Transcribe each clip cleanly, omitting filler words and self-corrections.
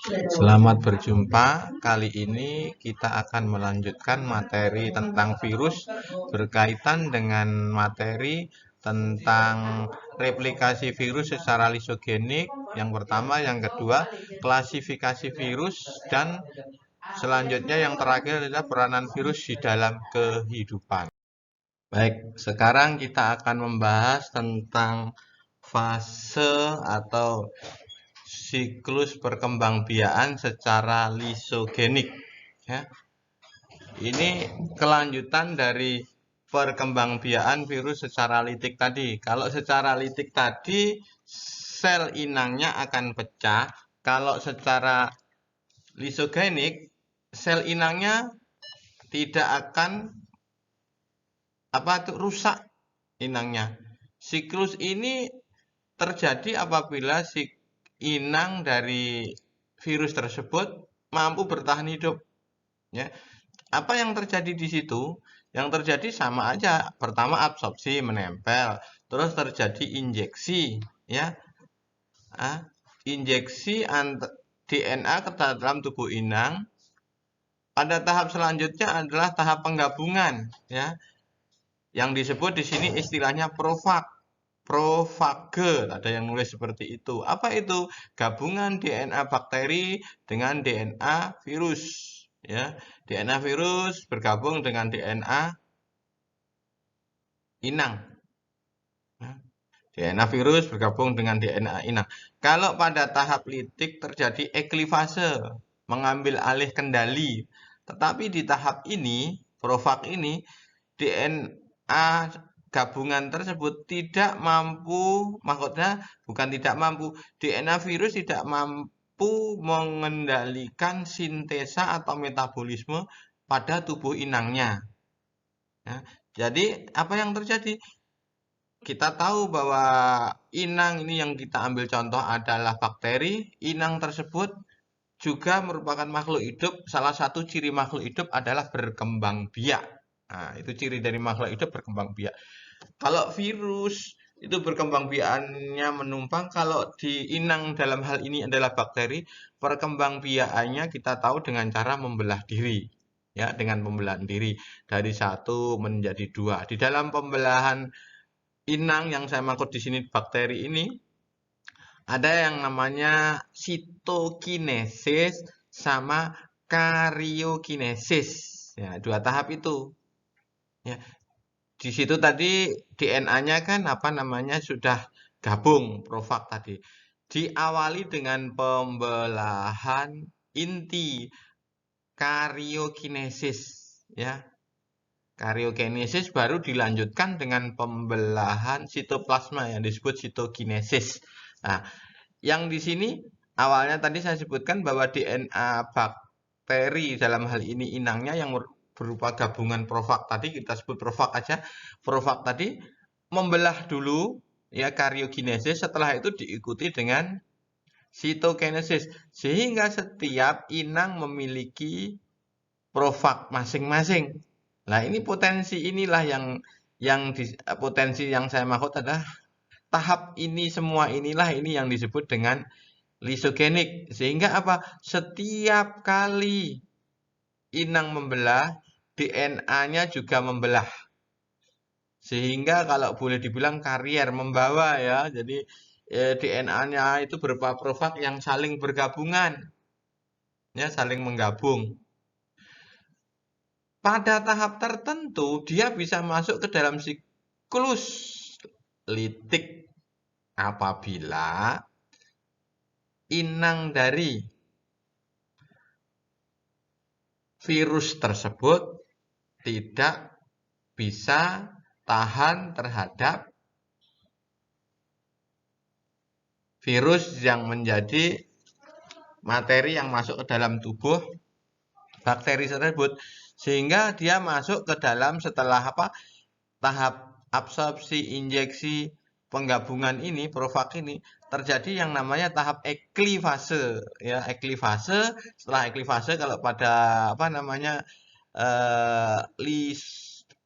Selamat berjumpa. Kali ini kita akan melanjutkan materi tentang virus berkaitan dengan materi tentang replikasi virus secara lisogenik. Yang pertama, yang kedua, klasifikasi virus, dan selanjutnya yang terakhir adalah peranan virus di dalam kehidupan. Baik, sekarang kita akan membahas tentang fase atau siklus perkembangbiakan secara lisogenik. Ya. Ini kelanjutan dari perkembangbiakan virus secara litik tadi. Kalau secara litik tadi, sel inangnya akan pecah. Kalau secara lisogenik, sel inangnya tidak akan rusak inangnya. Siklus ini terjadi apabila si inang dari virus tersebut mampu bertahan hidup. Ya. Apa yang terjadi di situ? Yang terjadi sama aja. Pertama absorpsi menempel, terus terjadi injeksi, ya, injeksi DNA ke dalam tubuh inang. Pada tahap selanjutnya adalah tahap penggabungan, ya, yang disebut di sini istilahnya profag. Profage, ada yang nulis seperti itu. Apa itu? Gabungan DNA bakteri dengan DNA virus. Ya, DNA virus bergabung dengan DNA inang. DNA virus bergabung dengan DNA inang. Kalau pada tahap litik terjadi eklifase, mengambil alih kendali. Tetapi di tahap ini, profag ini, DNA gabungan tersebut tidak mampu, maksudnya bukan tidak mampu, DNA virus tidak mampu mengendalikan sintesa atau metabolisme pada tubuh inangnya. Ya, jadi apa yang terjadi? Kita tahu bahwa inang ini yang kita ambil contoh adalah bakteri. Inang tersebut juga merupakan makhluk hidup. Salah satu ciri makhluk hidup adalah berkembang biak. Nah, itu ciri dari makhluk hidup, berkembang biak. Kalau virus itu berkembang biakannya menumpang, kalau di inang dalam hal ini adalah bakteri, perkembang biakannya kita tahu dengan cara membelah diri. Ya, dengan pembelahan diri dari satu menjadi dua. Di dalam pembelahan inang yang saya maksud di sini bakteri ini ada yang namanya sitokinesis sama kariokinesis. Ya, dua tahap itu. Ya, di situ tadi DNA-nya kan sudah gabung profag tadi. Diawali dengan pembelahan inti kariokinesis, ya. Kariokinesis baru dilanjutkan dengan pembelahan sitoplasma yang disebut sitokinesis. Nah, yang di sini awalnya tadi saya sebutkan bahwa DNA bakteri dalam hal ini inangnya yang berupa gabungan profag tadi, kita sebut profag aja. Profag tadi membelah dulu, ya, kariokinesis, setelah itu diikuti dengan sitokinesis, sehingga setiap inang memiliki profag masing-masing. Nah, ini potensi inilah potensi yang saya maksud adalah tahap ini, semua inilah ini yang disebut dengan lisogenik. Sehingga apa? Setiap kali inang membelah, DNA-nya juga membelah. Sehingga kalau boleh dibilang karier, membawa, ya. Jadi DNA-nya itu berupa profag yang saling bergabungan. Ya, saling menggabung. Pada tahap tertentu dia bisa masuk ke dalam siklus litik apabila inang dari virus tersebut tidak bisa tahan terhadap virus yang menjadi materi yang masuk ke dalam tubuh bakteri tersebut, sehingga dia masuk ke dalam setelah tahap absorpsi, injeksi, penggabungan ini, profag ini, terjadi yang namanya tahap eklifase. Ya, eklifase. Setelah eklifase, kalau pada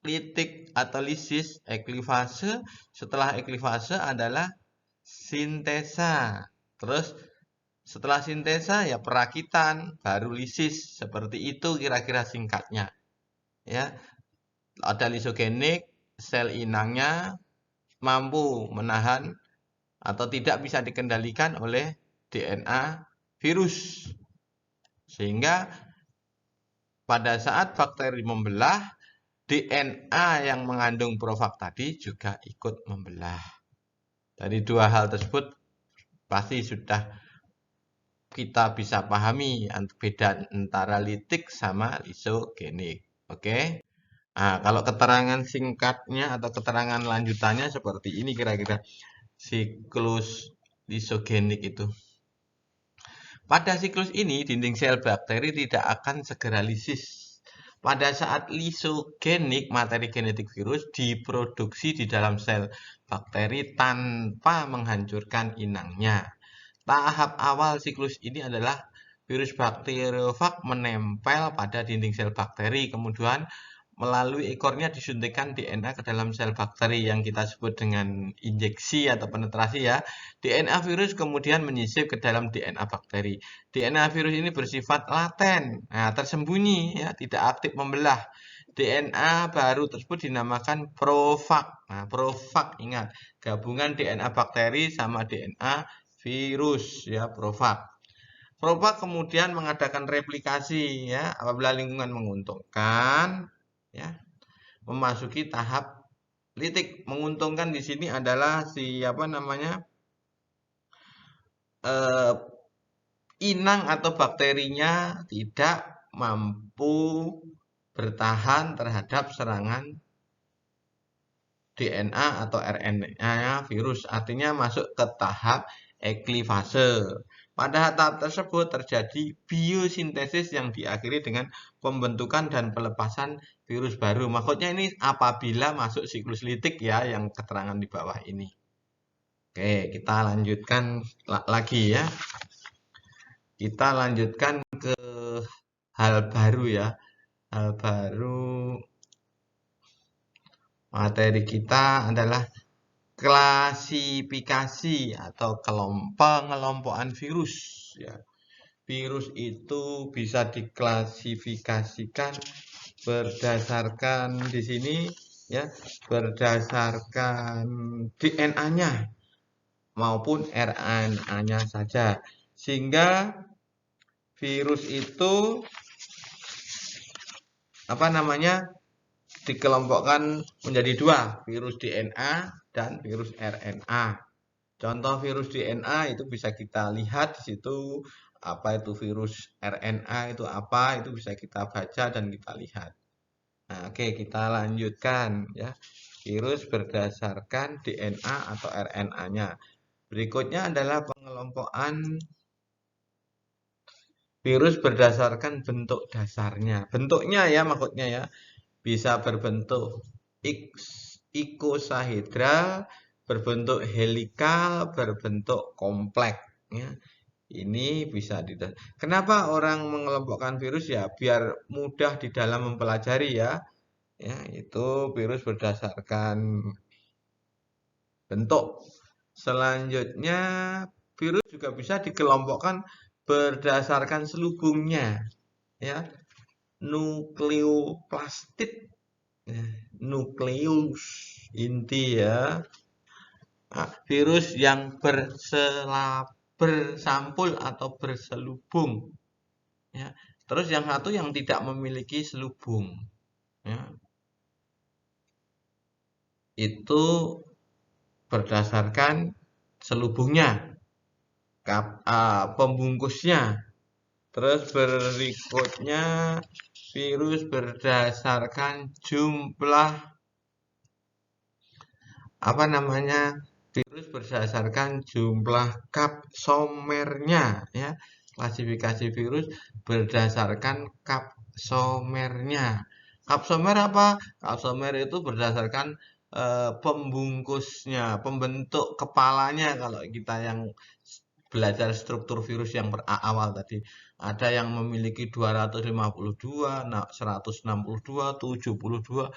litik atau lisis, eklifase. Setelah eklifase adalah sintesa. Terus Setelah sintesa ya perakitan, baru lisis. Seperti itu kira-kira singkatnya. Ya, ada lisogenik, sel inangnya mampu menahan atau tidak bisa dikendalikan oleh DNA virus. Sehingga pada saat bakteri membelah, DNA yang mengandung Provac tadi juga ikut membelah. Dari dua hal tersebut pasti sudah kita bisa pahami beda antara litik sama lisogenik. Oke. Nah, kalau keterangan singkatnya atau keterangan lanjutannya seperti ini kira-kira siklus lisogenik itu. Pada siklus ini, dinding sel bakteri tidak akan segera lisis. Pada saat lisogenik, materi genetik virus diproduksi di dalam sel bakteri tanpa menghancurkan inangnya. Tahap awal siklus ini adalah virus bakteriofag menempel pada dinding sel bakteri, kemudian melalui ekornya disuntikkan DNA ke dalam sel bakteri yang kita sebut dengan injeksi atau penetrasi ya. DNA virus kemudian menyisip ke dalam DNA bakteri. DNA virus ini bersifat laten, nah, tersembunyi ya, tidak aktif membelah. DNA baru tersebut dinamakan Provac. Nah, Provac ingat, gabungan DNA bakteri sama DNA virus ya, Provac. Provac kemudian mengadakan replikasi ya, apabila lingkungan menguntungkan ya, memasuki tahap litik. Menguntungkan di sini adalah si inang atau bakterinya tidak mampu bertahan terhadap serangan DNA atau RNA virus, artinya masuk ke tahap eklifase. Pada tahap tersebut terjadi biosintesis yang diakhiri dengan pembentukan dan pelepasan virus baru. Maksudnya ini apabila masuk siklus litik ya, yang keterangan di bawah ini. Oke, kita lanjutkan lagi ya. Kita lanjutkan ke hal baru ya. Hal baru materi kita adalah klasifikasi atau pengelompokan virus ya. Virus itu bisa diklasifikasikan berdasarkan di sini ya, berdasarkan DNA-nya maupun RNA-nya saja. Sehingga virus itu dikelompokkan menjadi dua, virus DNA dan virus RNA. Contoh virus DNA itu bisa kita lihat di situ, apa itu virus RNA itu apa, itu bisa kita baca dan kita lihat. Nah, oke, kita lanjutkan ya. Virus berdasarkan DNA atau RNA-nya. Berikutnya adalah pengelompokan virus berdasarkan bentuk dasarnya. Bentuknya ya maksudnya ya. Bisa berbentuk ikosahedral, berbentuk helikal, berbentuk kompleks. Ya. Ini bisa Kenapa orang mengelompokkan virus ya? Biar mudah di dalam mempelajari ya. Ya, itu virus berdasarkan bentuk. Selanjutnya, virus juga bisa dikelompokkan berdasarkan selubungnya. Ya, nukleoplastid. Nukleus inti ya. Nah, virus yang bersampul atau berselubung ya. Terus yang satu yang tidak memiliki selubung ya. Itu berdasarkan selubungnya, pembungkusnya. Terus berikutnya virus berdasarkan jumlah virus berdasarkan jumlah kapsomernya ya. Klasifikasi virus berdasarkan kapsomernya. Kapsomer apa? Kapsomer itu berdasarkan pembungkusnya, pembentuk kepalanya. Kalau kita yang belajar struktur virus yang awal tadi, ada yang memiliki 252, 162, 72,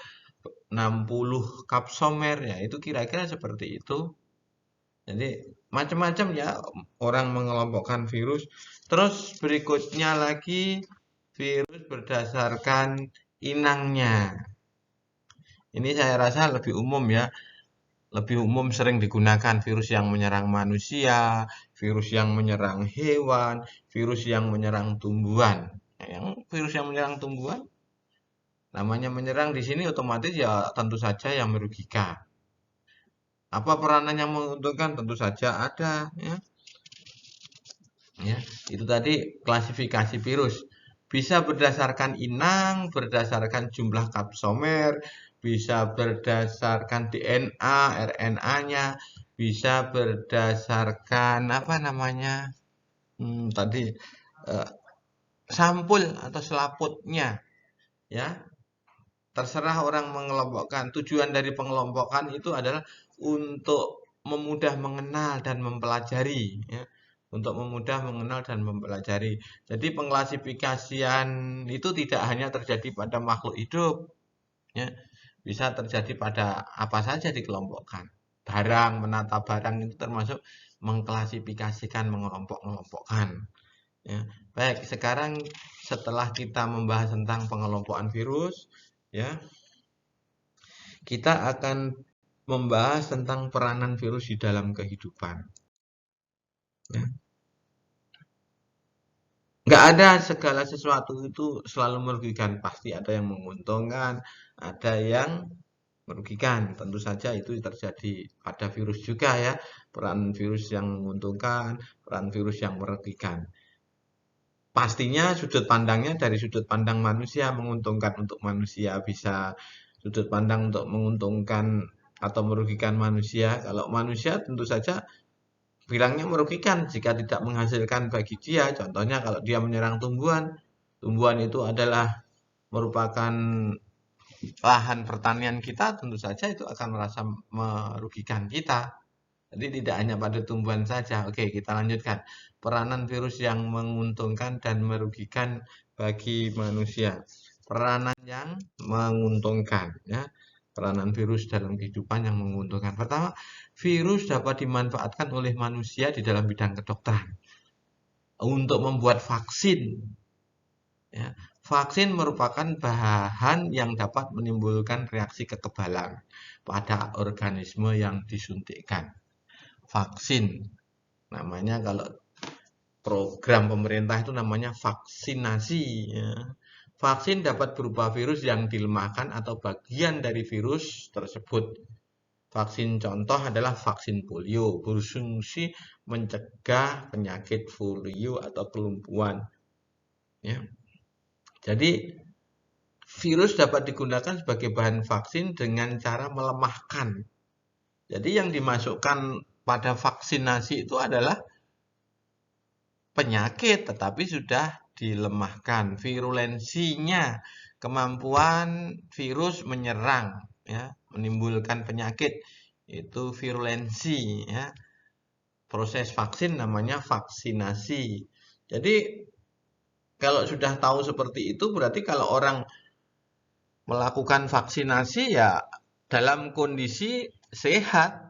60 kapsomer ya, itu kira-kira seperti itu. Jadi macam-macam ya orang mengelompokkan virus. Terus berikutnya lagi virus berdasarkan inangnya. Ini saya rasa lebih umum ya, lebih umum sering digunakan virus yang menyerang manusia, virus yang menyerang hewan, virus yang menyerang tumbuhan. Yang virus yang menyerang tumbuhan, namanya menyerang di sini otomatis ya tentu saja yang merugikan. Apa peranan yang menguntungkan? Tentu saja ada ya. Ya, itu tadi klasifikasi virus. Bisa berdasarkan inang, berdasarkan jumlah kapsomer, bisa berdasarkan DNA, RNA-nya, bisa berdasarkan apa namanya? Tadi eh, sampul atau selaputnya, ya. Terserah orang mengelompokkan. Tujuan dari pengelompokan itu adalah untuk memudah mengenal dan mempelajari, ya. Untuk memudah mengenal dan mempelajari. Jadi pengklasifikasian itu tidak hanya terjadi pada makhluk hidup, ya. Bisa terjadi pada apa saja dikelompokkan. Barang, menata barang itu termasuk mengklasifikasikan, mengelompok-kelompokkan. Ya. Baik, sekarang setelah kita membahas tentang pengelompokan virus, ya, kita akan membahas tentang peranan virus di dalam kehidupan. Ya. Nggak ada segala sesuatu itu selalu merugikan. Pasti ada yang menguntungkan, ada yang merugikan. Tentu saja itu terjadi pada virus juga ya. Peran virus yang menguntungkan, peran virus yang merugikan. Pastinya sudut pandangnya dari sudut pandang manusia menguntungkan untuk manusia, bisa sudut pandang untuk menguntungkan atau merugikan manusia. Kalau manusia tentu saja bilangnya merugikan jika tidak menghasilkan bagi dia. Contohnya kalau dia menyerang tumbuhan, tumbuhan itu adalah merupakan lahan pertanian kita, tentu saja itu akan merasa merugikan kita. Jadi tidak hanya pada tumbuhan saja. Oke, kita lanjutkan. Peranan virus yang menguntungkan dan merugikan bagi manusia. Peranan yang menguntungkan, ya. Peranan virus dalam kehidupan yang menguntungkan. Pertama, virus dapat dimanfaatkan oleh manusia di dalam bidang kedokteran untuk membuat vaksin. Ya. Vaksin merupakan bahan yang dapat menimbulkan reaksi kekebalan pada organisme yang disuntikkan. Vaksin namanya, kalau program pemerintah itu namanya vaksinasi, ya. Vaksin dapat berupa virus yang dilemahkan atau bagian dari virus tersebut. Vaksin contoh adalah vaksin polio, berfungsi mencegah penyakit polio atau kelumpuhan, ya. Jadi virus dapat digunakan sebagai bahan vaksin dengan cara melemahkan. Jadi yang dimasukkan pada vaksinasi itu adalah penyakit, tetapi sudah dilemahkan. Virulensinya, kemampuan virus menyerang, ya, menimbulkan penyakit, itu virulensi, ya. Proses vaksin namanya vaksinasi. Jadi kalau sudah tahu seperti itu, berarti kalau orang melakukan vaksinasi ya dalam kondisi sehat.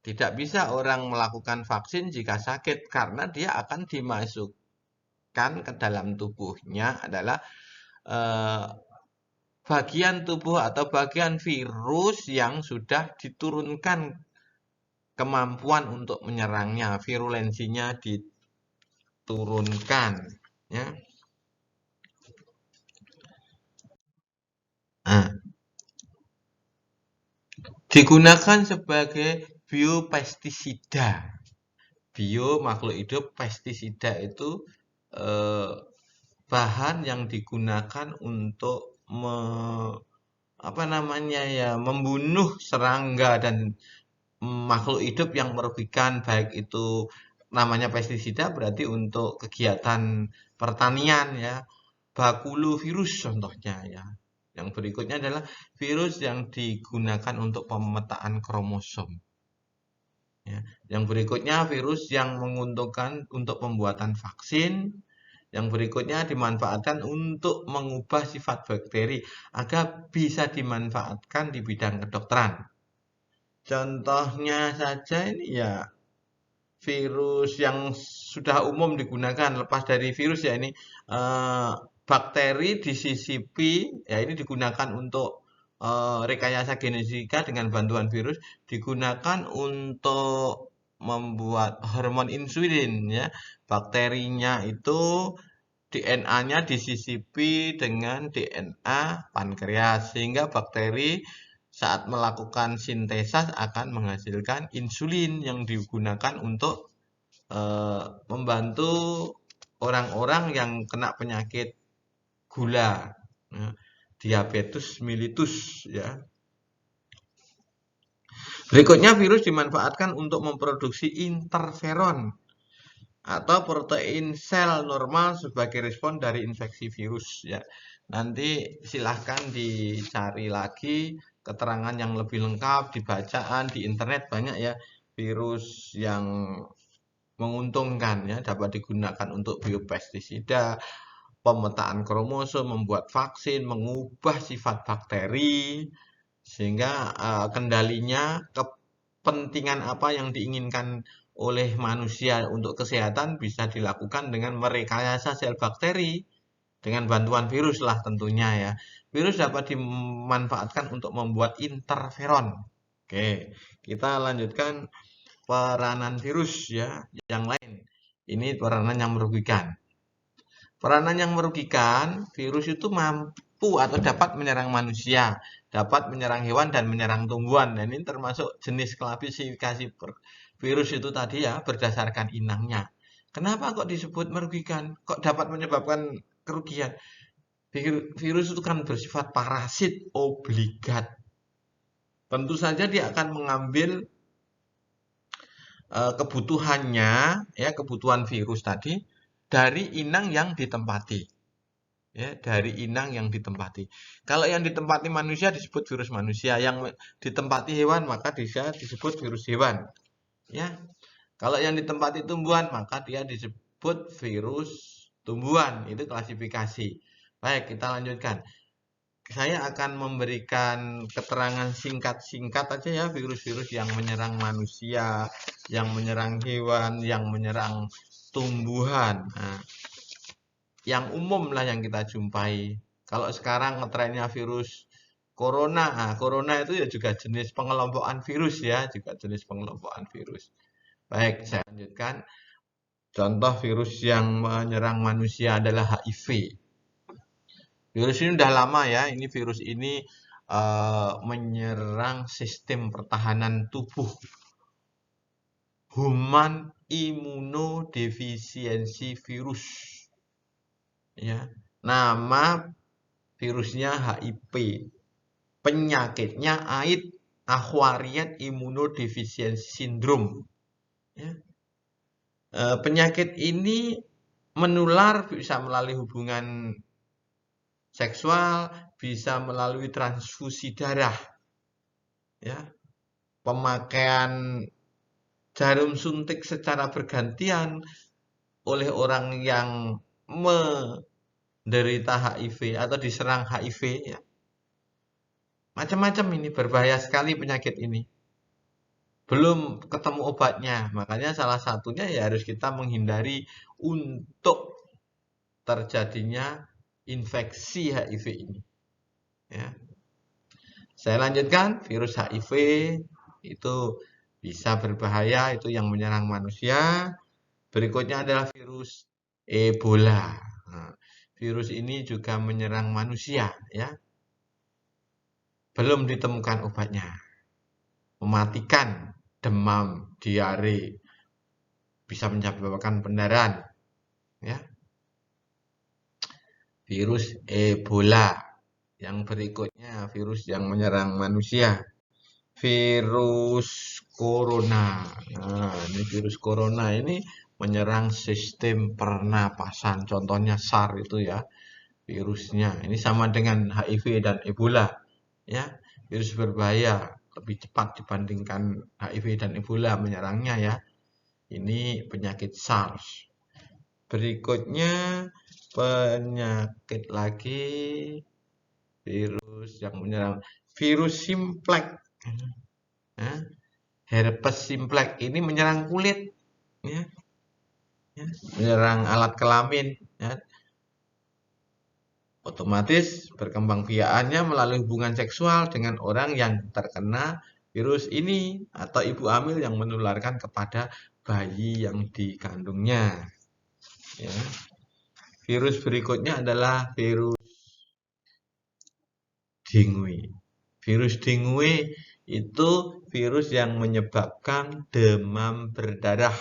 Tidak bisa orang melakukan vaksin jika sakit karena dia akan dimasukkan ke dalam tubuhnya adalah bagian tubuh atau bagian virus yang sudah diturunkan kemampuan untuk menyerangnya, virulensinya diturunkan, ya. Nah, digunakan sebagai biopestisida. Bio makhluk hidup, pestisida itu bahan yang digunakan untuk membunuh serangga dan makhluk hidup yang merugikan, baik itu namanya pestisida berarti untuk kegiatan pertanian, ya. Bakulovirus contohnya, ya. Yang berikutnya adalah virus yang digunakan untuk pemetaan kromosom. Ya. Yang berikutnya virus yang menguntungkan untuk pembuatan vaksin. Yang berikutnya dimanfaatkan untuk mengubah sifat bakteri agar bisa dimanfaatkan di bidang kedokteran. Contohnya saja ini ya virus yang sudah umum digunakan, lepas dari virus ya ini bakteri disisipi, ya ini digunakan untuk rekayasa genetika dengan bantuan virus, digunakan untuk membuat hormon insulin ya. Bakterinya itu DNA-nya disisipi dengan DNA pankreas sehingga bakteri saat melakukan sintesis akan menghasilkan insulin yang digunakan untuk membantu orang-orang yang kena penyakit gula, ya, diabetes mellitus ya. Berikutnya virus dimanfaatkan untuk memproduksi interferon atau protein sel normal sebagai respon dari infeksi virus ya. Nanti silahkan dicari lagi keterangan yang lebih lengkap di bacaan di internet banyak ya virus yang menguntungkan ya dapat digunakan untuk biopestisida, pemetaan kromosom, membuat vaksin, mengubah sifat bakteri sehingga kendalinya kepentingan apa yang diinginkan oleh manusia untuk kesehatan bisa dilakukan dengan merekayasa sel bakteri dengan bantuan virus lah tentunya ya. Virus dapat dimanfaatkan untuk membuat interferon. Oke, kita lanjutkan peranan virus ya yang lain. Ini peranan yang merugikan. Peranan yang merugikan, virus itu mampu atau dapat menyerang manusia, dapat menyerang hewan dan menyerang tumbuhan. Dan ini termasuk jenis klasifikasi virus itu tadi ya berdasarkan inangnya. Kenapa kok disebut merugikan? Kok dapat menyebabkan kerugian? Virus itu kan bersifat parasit obligat. Tentu saja dia akan mengambil kebutuhannya, ya kebutuhan virus tadi dari inang yang ditempati. Ya, dari inang yang ditempati. Kalau yang ditempati manusia disebut virus manusia, yang ditempati hewan maka dia disebut virus hewan. Ya. Kalau yang ditempati tumbuhan maka dia disebut virus tumbuhan. Itu klasifikasi. Baik, kita lanjutkan. Saya akan memberikan keterangan singkat-singkat aja ya virus-virus yang menyerang manusia, yang menyerang hewan, yang menyerang tumbuhan. Nah, yang umum lah yang kita jumpai. Kalau sekarang ngetrennya virus corona, nah, corona itu ya juga jenis pengelompokan virus ya, juga jenis pengelompokan virus. Baik, saya lanjutkan. Contoh virus yang menyerang manusia adalah HIV. Virus ini udah lama ya, ini virus ini menyerang sistem pertahanan tubuh. Human immunodeficiency virus. Ya, nama virusnya HIV. Penyakitnya AIDS, acquired immunodeficiency syndrome. Ya. Penyakit ini menular bisa melalui hubungan seksual, bisa melalui transfusi darah. Ya. Pemakaian jarum suntik secara bergantian oleh orang yang menderita HIV atau diserang HIV ya. Macam-macam ini berbahaya sekali penyakit ini. Belum ketemu obatnya, makanya salah satunya ya harus kita menghindari untuk terjadinya infeksi HIV ini. Ya. Saya lanjutkan, virus HIV itu bisa berbahaya, itu yang menyerang manusia. Berikutnya adalah virus Ebola. Nah, virus ini juga menyerang manusia, ya. Belum ditemukan obatnya. Mematikan, demam, diare, bisa menyebabkan pendarahan, ya. Virus Ebola. Yang berikutnya virus yang menyerang manusia. Virus corona. Nah, ini virus corona ini menyerang sistem pernapasan. Contohnya SARS itu ya, virusnya. Ini sama dengan HIV dan Ebola. Ya, virus berbahaya lebih cepat dibandingkan HIV dan Ebola menyerangnya ya. Ini penyakit SARS. Berikutnya penyakit lagi virus yang menyerang virus simplex. Herpes simplex ini menyerang kulit. ya, menyerang alat kelamin, ya. Otomatis berkembang biakannya melalui hubungan seksual dengan orang yang terkena virus ini atau ibu hamil yang menularkan kepada bayi yang dikandungnya. Ya. Virus berikutnya adalah virus dengue. Virus dengue itu virus yang menyebabkan demam berdarah.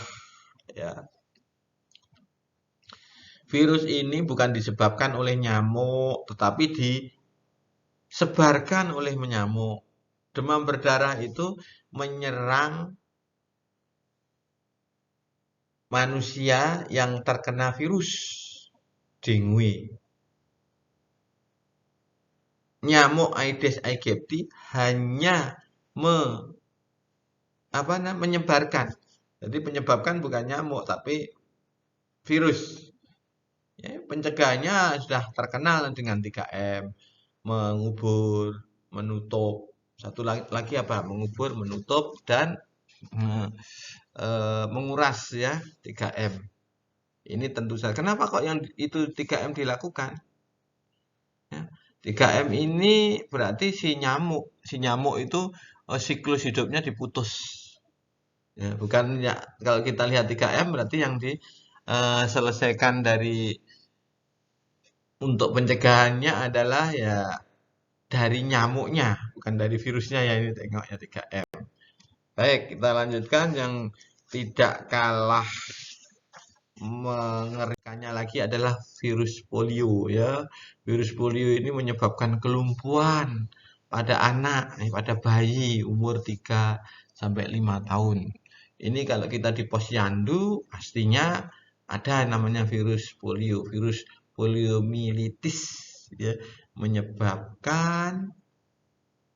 Ya. Virus ini bukan disebabkan oleh nyamuk, tetapi disebarkan oleh nyamuk. Demam berdarah itu menyerang manusia yang terkena virus dengue. Nyamuk Aedes aegypti hanya menyebarkan. Jadi penyebabkan bukan nyamuk tapi virus. Ya, pencegahannya sudah terkenal dengan 3M, mengubur, menutup. Satu lagi apa? Mengubur, menutup dan menguras ya 3M. Ini tentu saja. Kenapa kok yang itu 3M dilakukan? Ya, 3M ini berarti si nyamuk itu siklus hidupnya diputus. Ya, bukan ya kalau kita lihat 3M berarti yang diselesaikan dari untuk pencegahannya adalah ya dari nyamuknya, bukan dari virusnya ya ini tengoknya 3M. Baik, kita lanjutkan yang tidak kalah mengerikannya lagi adalah virus polio ya. Virus polio ini menyebabkan kelumpuhan pada anak, pada bayi umur 3 sampai 5 tahun. Ini kalau kita di posyandu pastinya ada namanya virus polio, virus poliomyelitis ya, menyebabkan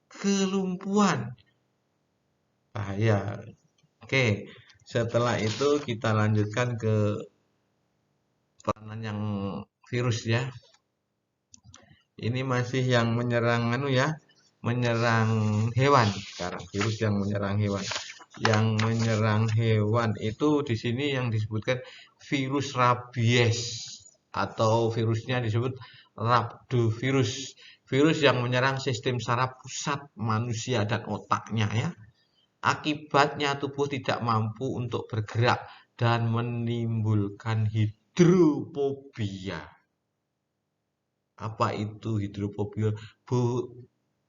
kelumpuhan. Bahaya. Oke, setelah itu kita lanjutkan ke peranan yang virus ya. Ini masih yang menyerang menyerang hewan sekarang, virus yang menyerang hewan. Yang menyerang hewan itu di sini yang disebutkan virus rabies atau virusnya disebut rhabdovirus. Virus yang menyerang sistem saraf pusat manusia dan otaknya ya. Akibatnya tubuh tidak mampu untuk bergerak dan menimbulkan hidrofobia. Apa itu hidrofobia?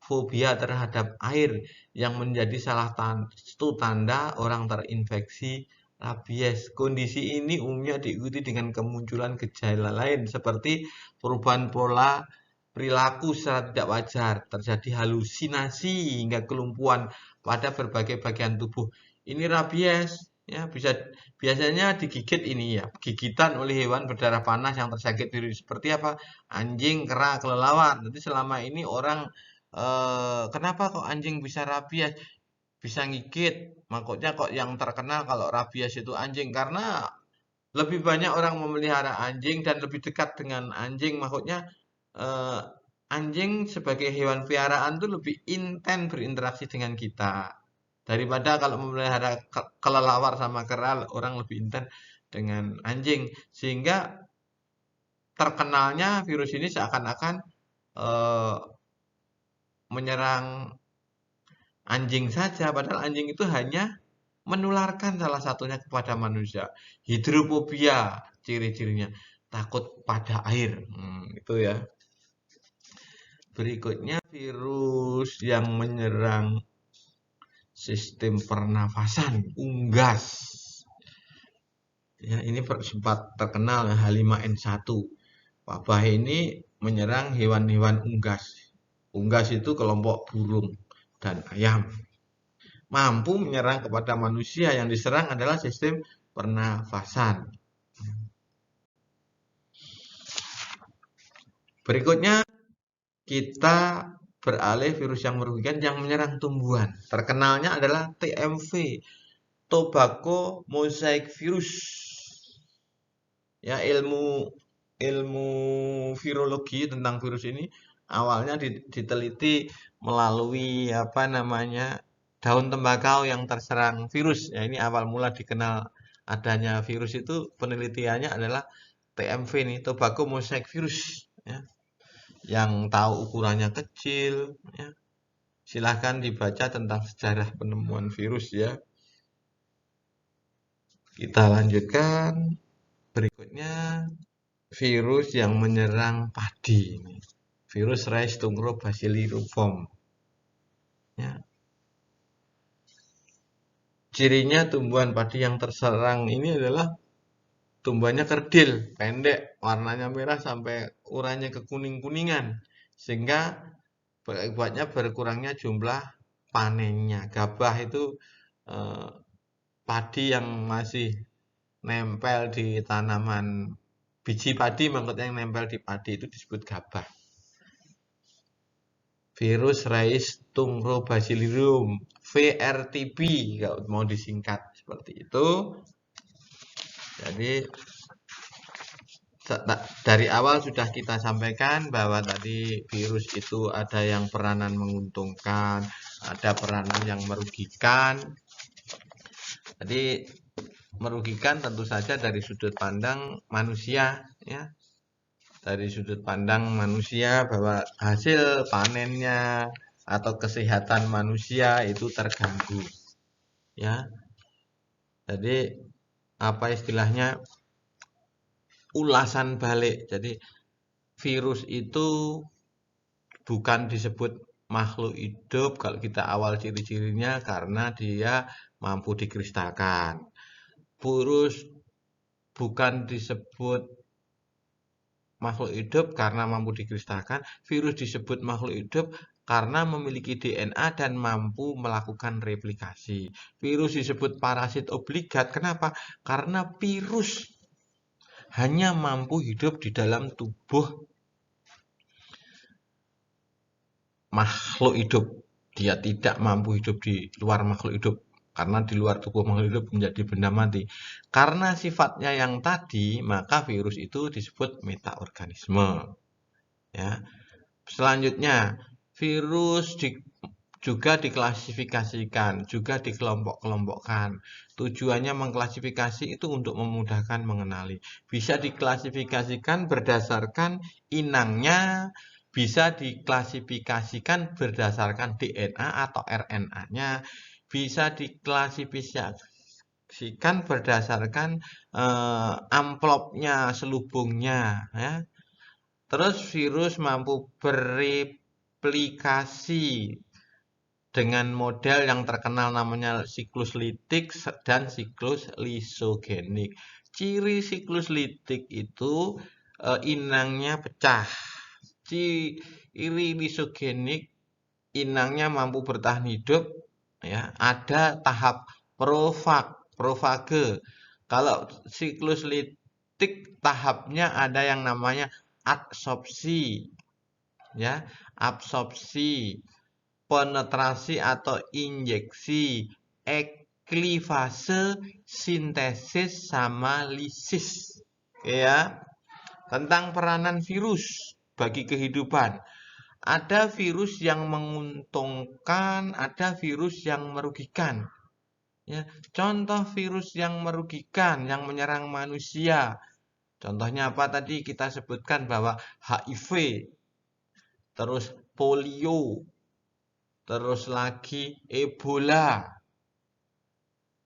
Fobia terhadap air yang menjadi salah satu tanda orang terinfeksi rabies. Kondisi ini umumnya diikuti dengan kemunculan gejala lain seperti perubahan pola perilaku secara tidak wajar, terjadi halusinasi hingga kelumpuhan pada berbagai bagian tubuh. Ini rabies ya biasanya digigit ini ya, gigitan oleh hewan berdarah panas yang tersakit virus seperti apa? Anjing, kera, kelelawar. Jadi selama ini orang kenapa kok anjing bisa rabies? Bisa ngigit. Makanya kok yang terkenal kalau rabies itu anjing karena lebih banyak orang memelihara anjing dan lebih dekat dengan anjing. Maksudnya eh, anjing sebagai hewan piaraan itu lebih intens berinteraksi dengan kita daripada kalau memelihara kelelawar sama kera orang lebih intens dengan anjing sehingga terkenalnya virus ini seakan-akan eh, menyerang anjing saja padahal anjing itu hanya menularkan salah satunya kepada manusia. Hidrofobia ciri-cirinya takut pada air. Itu ya. Berikutnya virus yang menyerang sistem pernafasan, unggas. Ya, ini sempat terkenal H5N1. Wabah ini menyerang hewan-hewan unggas. Unggas itu kelompok burung dan ayam. Mampu menyerang kepada manusia, yang diserang adalah sistem pernafasan. Berikutnya kita beralih virus yang merugikan yang menyerang tumbuhan. Terkenalnya adalah TMV, Tobacco Mosaic Virus. Ya, ilmu virologi tentang virus ini awalnya diteliti melalui daun tembakau yang terserang virus. Ya, ini awal mula dikenal adanya virus itu penelitiannya adalah TMV nih, tobacco mosaic virus, ya, yang tahu ukurannya kecil, ya. Silahkan dibaca tentang sejarah penemuan virus ya. Kita lanjutkan berikutnya, virus yang menyerang padi, virus Rhizostungro bacillariform, ya. Cirinya tumbuhan padi yang terserang ini adalah tumbuhannya kerdil, pendek, warnanya merah sampai uranya kekuning-kuningan, sehingga berakibatnya berkurangnya jumlah panennya. Gabah itu eh, padi yang masih nempel di tanaman, biji padi maksudnya yang nempel di padi itu disebut gabah. Virus Rhizostungro bacillarium, VRTB kalau mau disingkat seperti itu. Jadi dari awal sudah kita sampaikan bahwa tadi virus itu ada yang peranan menguntungkan, ada peranan yang merugikan. Jadi merugikan tentu saja dari sudut pandang manusia, ya. Dari sudut pandang manusia bahwa hasil panennya atau kesehatan manusia itu terganggu, ya. Jadi apa istilahnya, ulasan balik. Jadi virus itu bukan disebut makhluk hidup kalau kita awal ciri-cirinya karena dia mampu dikristalkan. Virus bukan disebut makhluk hidup karena mampu dikristalkan. Virus disebut makhluk hidup karena memiliki DNA dan mampu melakukan replikasi. Virus disebut parasit obligat. Kenapa? Karena virus hanya mampu hidup di dalam tubuh makhluk hidup. Dia tidak mampu hidup di luar makhluk hidup. Karena di luar tubuh makhluk hidup menjadi benda mati. Karena sifatnya yang tadi, maka virus itu disebut metaorganisme. Ya. Selanjutnya, virus juga diklasifikasikan, juga dikelompok-kelompokkan. Tujuannya mengklasifikasi itu untuk memudahkan mengenali. Bisa diklasifikasikan berdasarkan inangnya, bisa diklasifikasikan berdasarkan DNA atau RNA-nya, bisa diklasifikasikan berdasarkan amplopnya, selubungnya, ya. Terus virus mampu bereplikasi dengan model yang terkenal namanya siklus litik dan siklus lisogenik. Ciri siklus litik itu inangnya pecah. Ciri lisogenik, inangnya mampu bertahan hidup, ya. Ada tahap profage. Kalau siklus litik tahapnya ada yang namanya absorpsi, ya, absorpsi, penetrasi atau injeksi, eklifase, sintesis, sama lisis. Ya, tentang peranan virus bagi kehidupan. Ada virus yang menguntungkan, ada virus yang merugikan. Ya, contoh virus yang merugikan, yang menyerang manusia. Contohnya apa tadi kita sebutkan bahwa HIV, terus polio, terus lagi Ebola,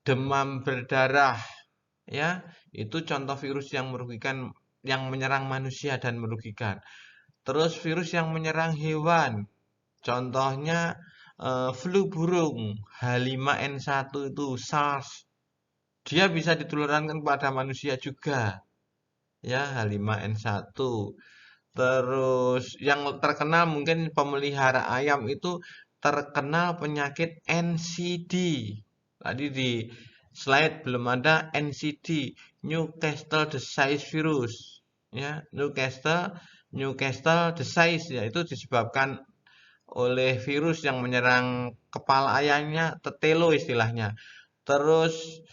demam berdarah, ya. Itu contoh virus yang merugikan, yang menyerang manusia dan merugikan. Terus virus yang menyerang hewan. Contohnya flu burung H5N1 itu SARS. Dia bisa ditularkan pada manusia juga. Ya, H5N1. Terus yang terkenal mungkin pemelihara ayam itu terkenal penyakit NCD. Tadi di slide belum ada NCD, Newcastle disease virus. Ya, Newcastle disease, ya, itu disebabkan oleh virus yang menyerang kepala ayamnya, tetelo istilahnya. Terus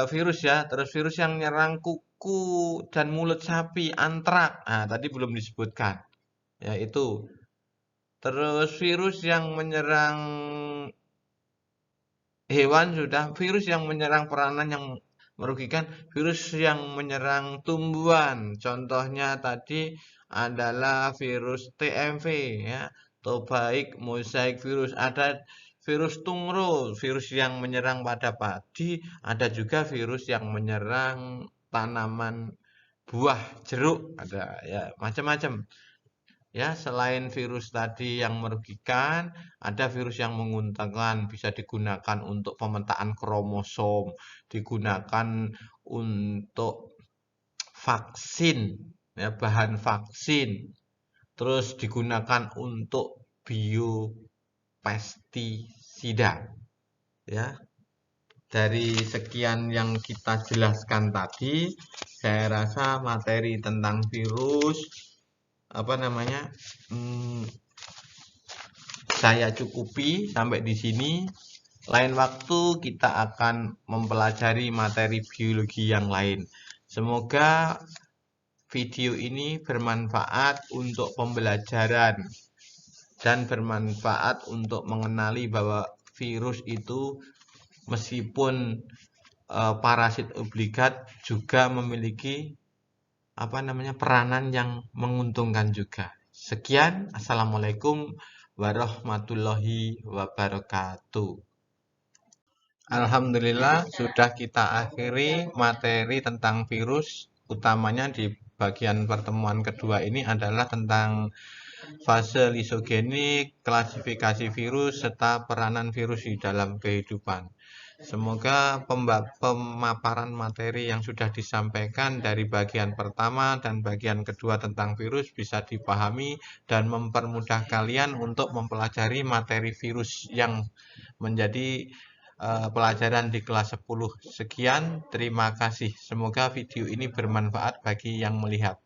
virus ya, terus virus yang menyerang kuku dan mulut sapi, antrak. Nah, tadi belum disebutkan. Ya, itu. Terus virus yang menyerang hewan sudah, virus yang menyerang peranan yang merugikan, virus yang menyerang tumbuhan. Contohnya tadi adalah virus TMV ya, tobaik mosaik virus. Ada virus tungro, virus yang menyerang pada padi, ada juga virus yang menyerang tanaman buah jeruk, ada ya macam-macam. Ya, selain virus tadi yang merugikan, ada virus yang menguntungkan, bisa digunakan untuk pemetaan kromosom, digunakan untuk vaksin, ya, bahan vaksin, terus digunakan untuk biopestisida. Ya, dari sekian yang kita jelaskan tadi, saya rasa materi tentang virus apa namanya saya cukupi sampai di sini. Lain waktu kita akan mempelajari materi biologi yang lain. Semoga video ini bermanfaat untuk pembelajaran dan bermanfaat untuk mengenali bahwa virus itu meskipun parasit obligat juga memiliki peranan yang menguntungkan juga. Sekian, assalamualaikum warahmatullahi wabarakatuh. Alhamdulillah sudah kita akhiri materi tentang virus, utamanya di bagian pertemuan kedua ini adalah tentang fase lisogenik, klasifikasi virus, serta peranan virus di dalam kehidupan. Semoga pemaparan materi yang sudah disampaikan dari bagian pertama dan bagian kedua tentang virus bisa dipahami dan mempermudah kalian untuk mempelajari materi virus yang menjadi pelajaran di kelas 10. Sekian, terima kasih. Semoga video ini bermanfaat bagi yang melihat.